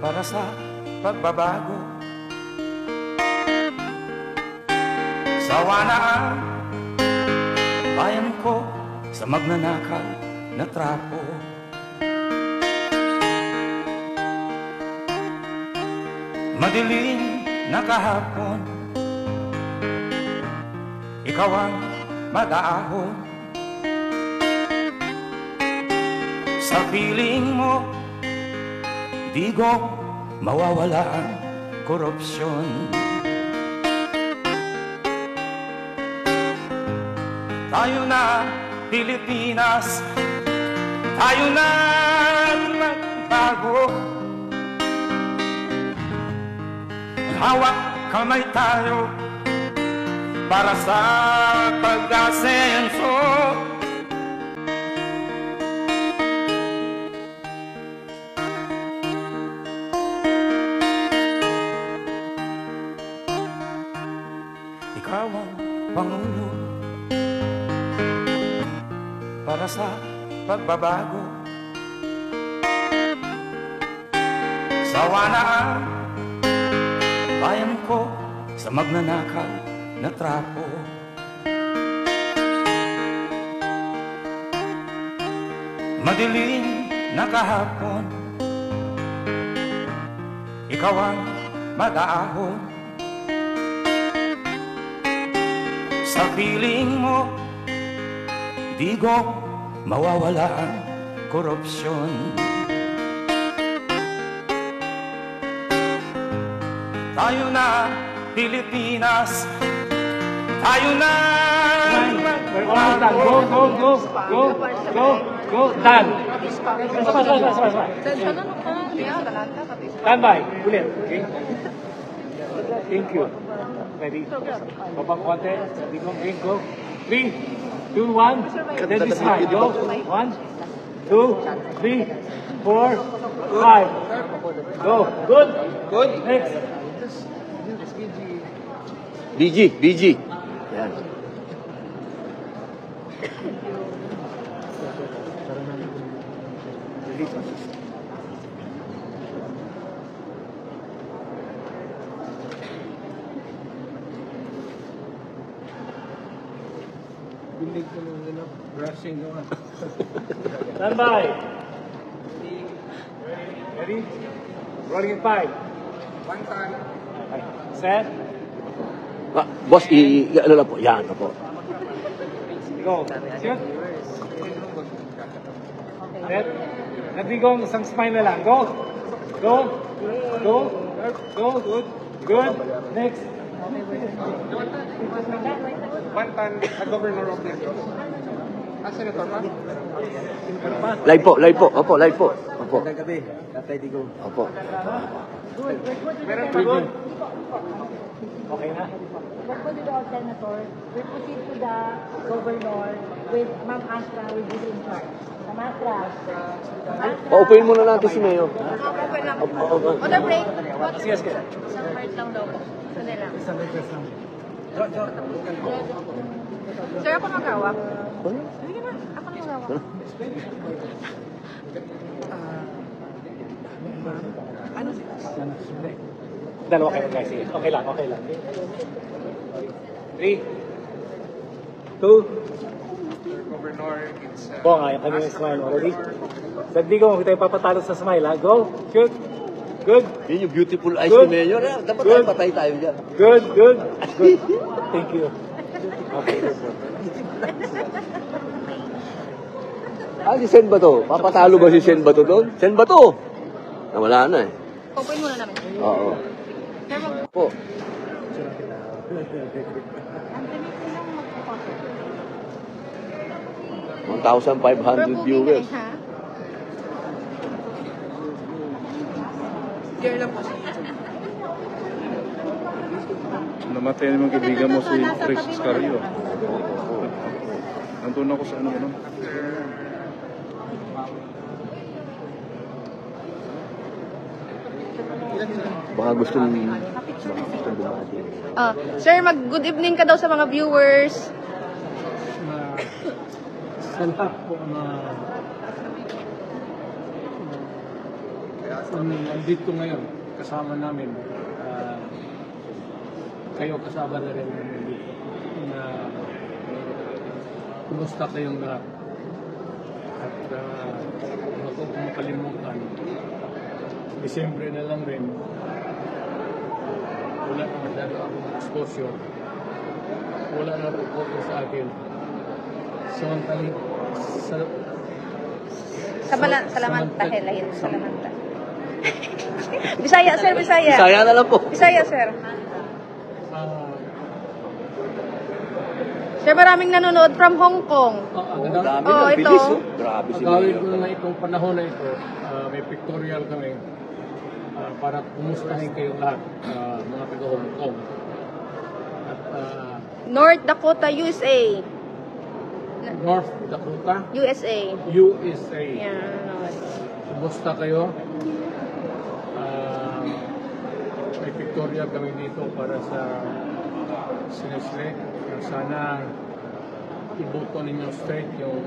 para sa pagbabago. Sawa na ang bayan ko sa magnanakaw na trapo. Madilim na kahapon, ikaw ang mag-aahon. Sa piling mo, di ko mawawala ang korupsyon. Tayo na Pilipinas, tayo na magbago. Hawak kamay tayo para sa pag-asenso. Ikaw ang Pangulo para sa pagbabago. Sawa na ang bayan ko sa magnanakaw na trapo. Madilim na kahapon, ikaw ang mag-aahon. Sa piling mo, di ko mawawala ang korupsyon. Tayo na Pilipinas, tayo na Go, done. Stand by, ulit. Okay? Thank you. Ready? Babang konti. Sabi ko, okay, go. 3, 2, 1. Then this side. Go. 1, 2, 3, 4, 5. Go. Good. Good. Next. BG. Yan. Stand by. Ready? Rolling in 5. Set. Boss, ano lang po? Yan, po. Go. Shoot. Set. Nabigong isang smile na lang. Go. Go. Go. Go. Good. Next. Bantan, Governor of Negros. Senator pa? Live po. Opo, live po. Opo. Gabi, Tatay Digo. Opo. Meron pa good. Okay na? What will the Senator? We proceed to the Governor with Ma'am Astra will be in charge. Ma'am Astra. Paupuin muna natin si Mayo. Okay lang. On the break. Sige. Isang part lang daw po. Sandali lang. Sir, ako mag-awak. Sige na. Ako na mag-awak. Ano? Dalawa kayo, guys. Sige. Okay lang. 3, 2, Governor, it's... Go nga, yung kanyang smile. Ready? Sagdi ko, kung tayo papatalo sa smile, ha? Go, shoot. Good. Yun yung beautiful eyes Good. ni Mayor. Dapat Good. patay tayo dyan. Good. Thank you. Okay. Si Sen ba to? Papatalo ba si Sen ba to doon? Sen ba to? Wala na eh. Pupuin muna namin. Oo. Sir, Po. 1,500 viewers. Namatay naman kaibigan mo si Chris Scario. Nandun ako sa ano. Baka gustong bumati. Sir, good evening ka daw sa mga viewers. Sa lahat po na nandito ngayon, kasama namin, kayo kasama na rin namin dito, na kumusta kayong lahat. At huwag ko makalimutan, Disyembre na lang rin, wala na masyado akong exposure, wala na focus sa akin. Salamanta, helahin, salamanta. Bisaya, sir, Bisaya. Bisaya na lang po. Bisaya, sir. Sir, maraming nanonood from Hong Kong. Ang dami Oo, na, ito. bilis. Oh. Grabe si Agawin Mayor. ko na itong panahon na ito, may pictorial kami para kumustahin kayong lahat, mga taga Hong Kong. At North Dakota, USA. North Dakota, USA. USA. Yan, nanonood. Kumusta kayo? May pictorial kami dito para sa sinesle. Sana iboto ninyo straight yung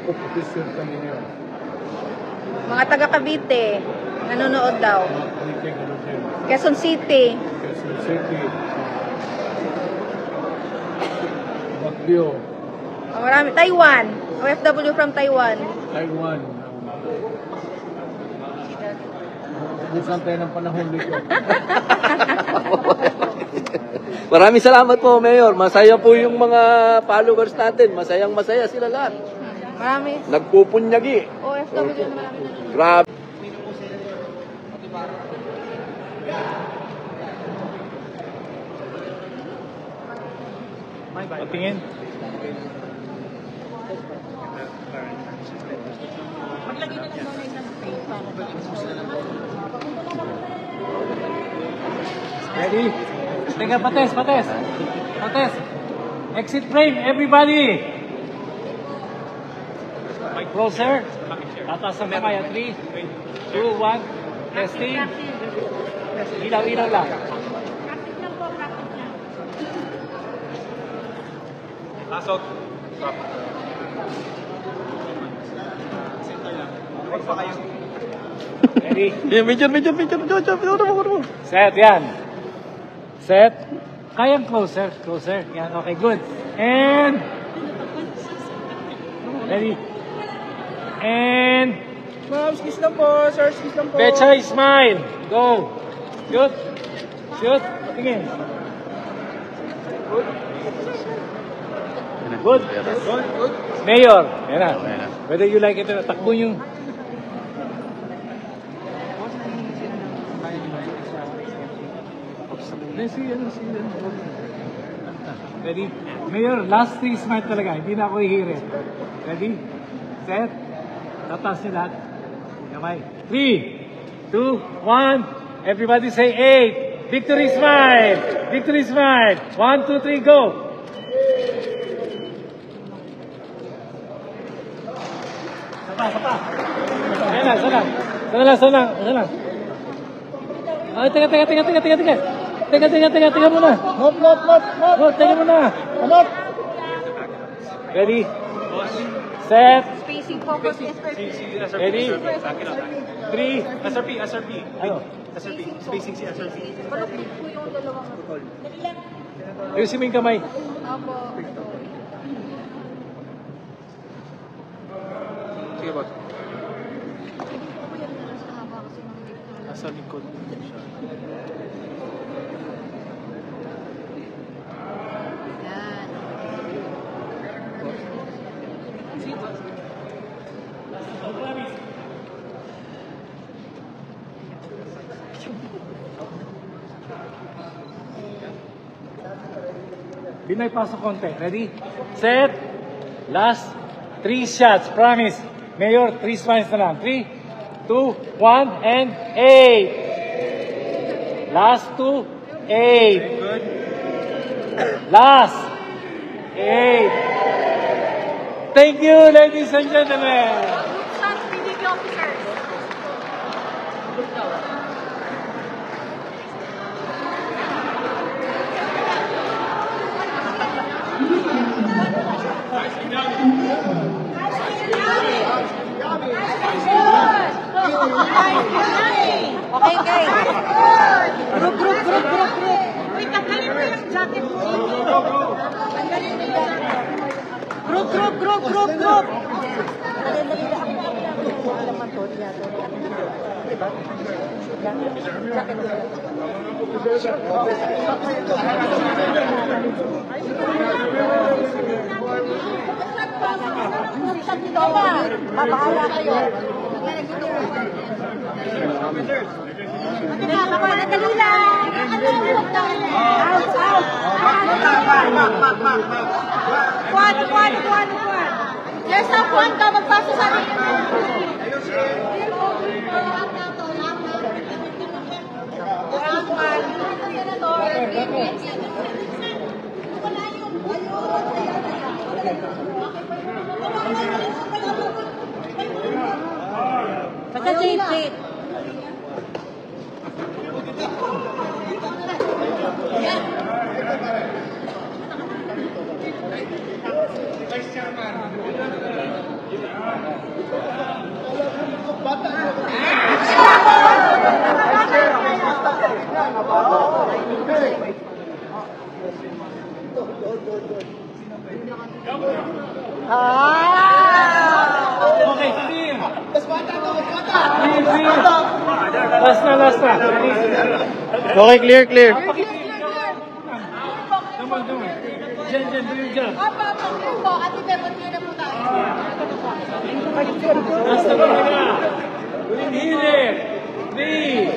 opposition kami ngayon. Mga taga Cavite, nanonood daw. Mga Cavite, gano'n din. Quezon City. Quezon City. Baguio. Oh, marami. Taiwan. OFW from Taiwan. Taiwan. Busan tayo ng panahon dito. Maraming salamat po, Mayor. Masaya po yung mga followers natin. Masayang-masaya sila lahat. Marami. Nagpupunyagi. OFW na marami. Grabe. Patingin. Ready? Teka, pates. Exit frame, everybody. Mic closer. Tataas ang kamay. 3, 2, 1. Testing. Ilaw lang. Pasok. Stop. Center lang. Huwag pa kayo. Ready? Major. Set, yan. Set. Kayang closer. Yan, okay, good. And... Ready? And... Ma'am, skis lang po, sir, skis lang po. Bechay, smile. Go. Shoot. Tingin. Good. Mayor. Yan na. Whether you like it or not, takbo yung... Ready? Mayor, last 3 smile talaga. Hindi na ako hihirit. Ready? Set. Tatas niyo lahat. Kamay. 3, 2, 1. Everybody say 8. Victory smile. 1, 2, 3, go. Sapa. Ayan na, sana lang. Ay, teka muna. Mop. Teka muna. Mop. Ready? Set. Spacing, focus, Ready? 3. SRP. Ano? SRP. Spacing si SRP. Palupit po yung dalawang. Ayusin mo yung kamay. Opo. Sige, boss. Nasa likod. Binay pasok konti. Ready? Set. Last 3 shots. Promise. Mayor, 3 smiles na lang. 3, 2, 1, and 8. Last 2, 8. Last 8. Thank you, ladies and gentlemen. Shot, PDP officers. Nice. Group. Dali lang. Alam man to, diba? Mabahala kayo. Dali lang. Kuwan. There's someone ka magpasa sa akin. Basta JP. Okay, team. Last na. Okay, clear. Come on. Jen, do your job. Last na. Hili. 3.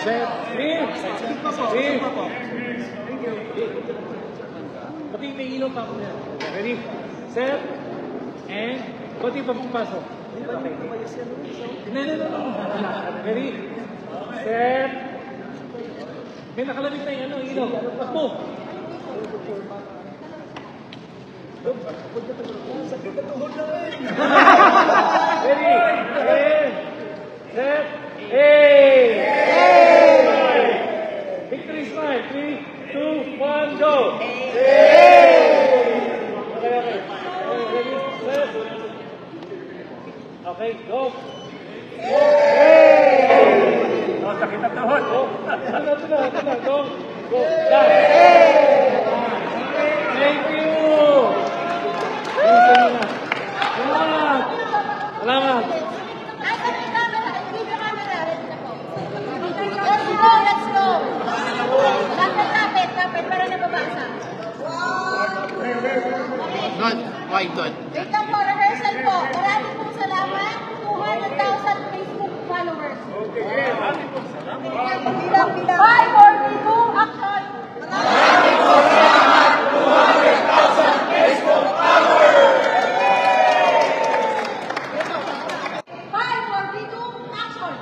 Set. 3. Pati may ilaw pa ako niya. Ready? Set. And pati pa pagpasok. No. Ready? Set. May nakalabit na yung ilaw. Takbo. Ready? Set. Hey! Victory smile. 3, 2, 1, go! Okay. Ready? Set. Okay, go! Oh, sakit ang tuhod. Ito na. Go! Done! Thank you! Salamat! Let's go! Lapit, para nababasa. Good. Wait lang po, rehearsal po. Maraming pong salamat. 200,000 Facebook followers. Bilang. 5, 4, 3, 2, action! Maraming pong salamat. 200,000 Facebook followers. 5, 4, 3, 2, action!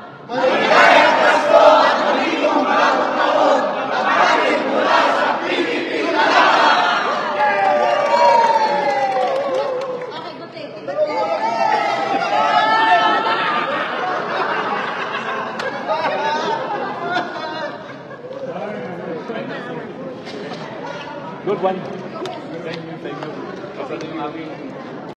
Good one. Thank you.